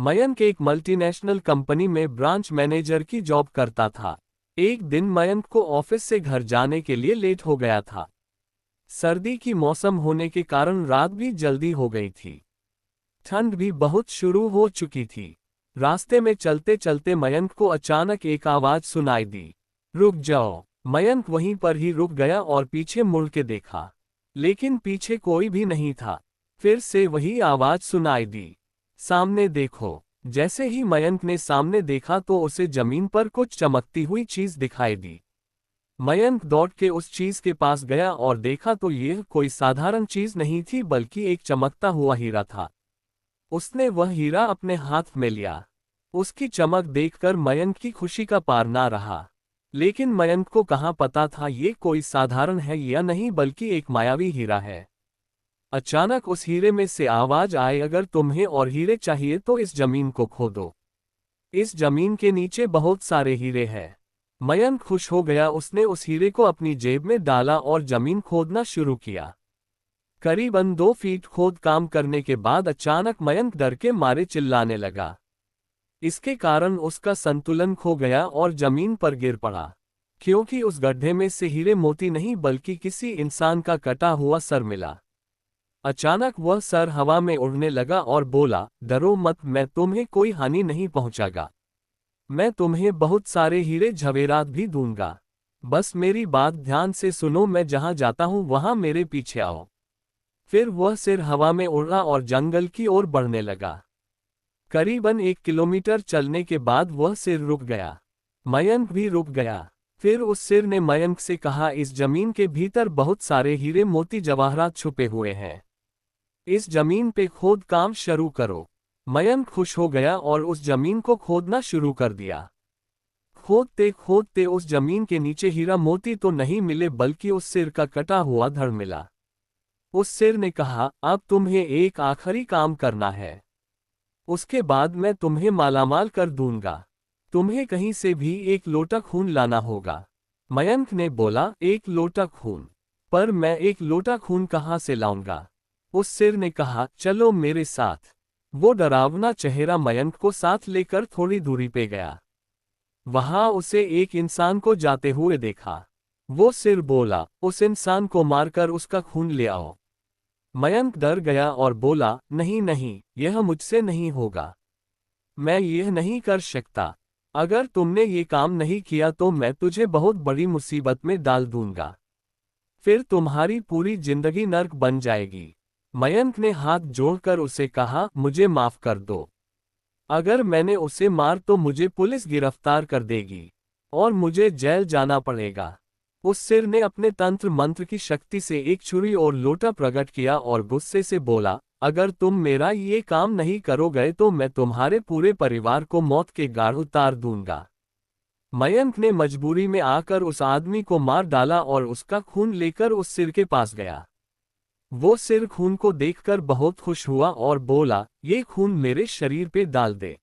मयंक एक multinational company में branch manager की जॉब करता था। एक दिन मयंक को ऑफिस से घर जाने के लिए लेट हो गया था। सर्दी की मौसम होने के कारण रात भी जल्दी हो गई थी। ठंड भी बहुत शुरू हो चुकी थी। रास्ते में चलते चलते मयंक को अचानक एक आवाज सुनाई दी, रुक जाओ। मयंक वहीं पर ही रुक गया और पीछे मुड़ के देखा, लेकिन पीछे कोई भी नहीं था। फिर से वही आवाज सुनाई दी, सामने देखो। जैसे ही मयंक ने सामने देखा तो उसे जमीन पर कुछ चमकती हुई चीज दिखाई दी। मयंक दौड़ के उस चीज के पास गया और देखा तो यह कोई साधारण चीज नहीं थी बल्कि एक चमकता हुआ हीरा था। उसने वह हीरा अपने हाथ में लिया। उसकी चमक देखकर मयंक की खुशी का पार ना रहा। लेकिन मयंक को कहाँ पता था ये कोई साधारण है या नहीं बल्कि एक मायावी हीरा है। अचानक उस हीरे में से आवाज आई, अगर तुम्हें और हीरे चाहिए तो इस जमीन को खोदो। इस जमीन के नीचे बहुत सारे हीरे हैं। मयंक खुश हो गया। उसने उस हीरे को अपनी जेब में डाला और जमीन खोदना शुरू किया। करीबन 2 फीट खोद काम करने के बाद अचानक मयंक डर के मारे चिल्लाने लगा। इसके कारण उसका संतुलन खो गया और जमीन पर गिर पड़ा, क्योंकि उस गड्ढे में से हीरे मोती नहीं बल्कि किसी इंसान का कटा हुआ सर मिला। अचानक वह सर हवा में उड़ने लगा और बोला, डरो मत, मैं तुम्हें कोई हानि नहीं पहुंचागा। मैं तुम्हें बहुत सारे हीरे जवेरात भी दूंगा। बस मेरी बात ध्यान से सुनो, मैं जहां जाता हूं वहां मेरे पीछे आओ। फिर वह सिर हवा में उड़ा और जंगल की ओर बढ़ने लगा। करीबन 1 किलोमीटर चलने के बाद वह सिर रुक गया। मयंक भी रुक गया। फिर उस सिर ने मयंक से कहा, इस जमीन के भीतर बहुत सारे हीरे मोती जवाहरात छुपे हुए हैं। इस जमीन पे खोद काम शुरू करो। मयंक खुश हो गया और उस जमीन को खोदना शुरू कर दिया। खोदते खोदते उस जमीन के नीचे हीरा मोती तो नहीं मिले बल्कि उस सिर का कटा हुआ धड़ मिला। उस सिर ने कहा, अब तुम्हें एक आखिरी काम करना है। उसके बाद मैं तुम्हें मालामाल कर दूंगा। तुम्हें कहीं से भी एक लोटा खून लाना होगा। मयंक ने बोला, एक लोटा खून? पर मैं एक लोटा खून कहाँ से लाऊंगा? उस सिर ने कहा, चलो मेरे साथ। वो डरावना चेहरा मयंक को साथ लेकर थोड़ी दूरी पे गया। वहां उसे एक इंसान को जाते हुए देखा। वो सिर बोला, उस इंसान को मारकर उसका खून ले आओ। मयंक डर गया और बोला, नहीं नहीं, यह मुझसे नहीं होगा। मैं यह नहीं कर सकता। अगर तुमने ये काम नहीं किया तो मैं तुझे बहुत बड़ी मुसीबत में डाल दूंगा। फिर तुम्हारी पूरी जिंदगी नर्क बन जाएगी। मयंक ने हाथ जोड़कर उसे कहा, मुझे माफ कर दो। अगर मैंने उसे मार तो मुझे पुलिस गिरफ्तार कर देगी और मुझे जेल जाना पड़ेगा। उस सिर ने अपने तंत्र मंत्र की शक्ति से एक छुरी और लोटा प्रकट किया और गुस्से से बोला, अगर तुम मेरा ये काम नहीं करोगे तो मैं तुम्हारे पूरे परिवार को मौत के घाट उतार दूंगा। मयंक ने मजबूरी में आकर उस आदमी को मार डाला और उसका खून लेकर उस सिर के पास गया। वो सिर खून को देखकर बहुत खुश हुआ और बोला, ये खून मेरे शरीर पे डाल दे।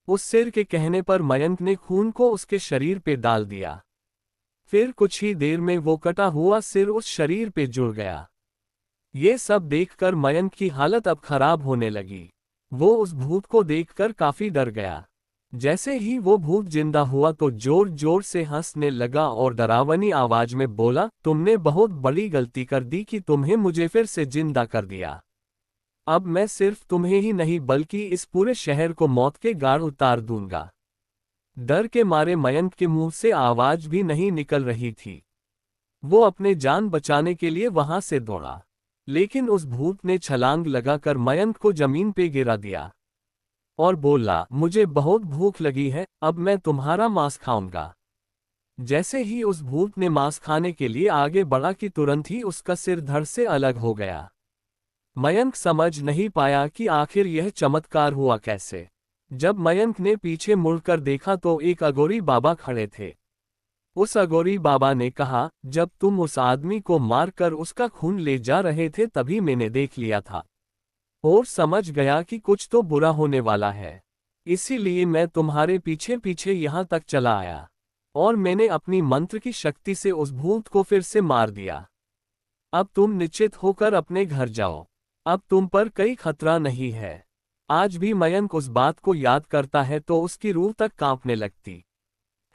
उस सिर के कहने पर मयंक ने खून को उसके शरीर पे डाल दिया। फिर कुछ ही देर में वो कटा हुआ सिर उस शरीर पे जुड़ गया। ये सब देखकर मयंक की हालत अब खराब होने लगी। वो उस भूत को देखकर काफी डर गया। जैसे ही वो भूत जिंदा हुआ तो जोर जोर से हंसने लगा और डरावनी आवाज में बोला, तुमने बहुत बड़ी गलती कर दी कि तुम्हें मुझे फिर से जिंदा कर दिया। अब मैं सिर्फ तुम्हें ही नहीं बल्कि इस पूरे शहर को मौत के घाट उतार दूंगा। डर के मारे मयंक के मुंह से आवाज भी नहीं निकल रही थी। वो अपने जान बचाने के लिए वहां से दौड़ा, लेकिन उस भूत ने छलांग लगाकर मयंक को जमीन पे गिरा दिया और बोला, मुझे बहुत भूख लगी है, अब मैं तुम्हारा मांस खाऊंगा। जैसे ही उस भूत ने मांस खाने के लिए आगे बढ़ा कि तुरंत ही उसका सिर धड़ से अलग हो गया। मयंक समझ नहीं पाया कि आखिर यह चमत्कार हुआ कैसे। जब मयंक ने पीछे मुड़कर देखा तो एक अघोरी बाबा खड़े थे। उस अघोरी बाबा ने कहा, जब तुम उस आदमी को मारकर उसका खून ले जा रहे थे तभी मैंने देख लिया था और समझ गया कि कुछ तो बुरा होने वाला है। इसीलिए मैं तुम्हारे पीछे पीछे यहां तक चला आया और मैंने अपनी मंत्र की शक्ति से उस भूत को फिर से मार दिया। अब तुम निश्चित होकर अपने घर जाओ। अब तुम पर कोई खतरा नहीं है। आज भी मयंक उस बात को याद करता है तो उसकी रूह तक कांपने लगती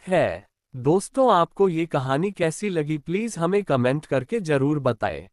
है। दोस्तों, आपको ये कहानी कैसी लगी प्लीज़ हमें कमेंट करके ज़रूर बताएं।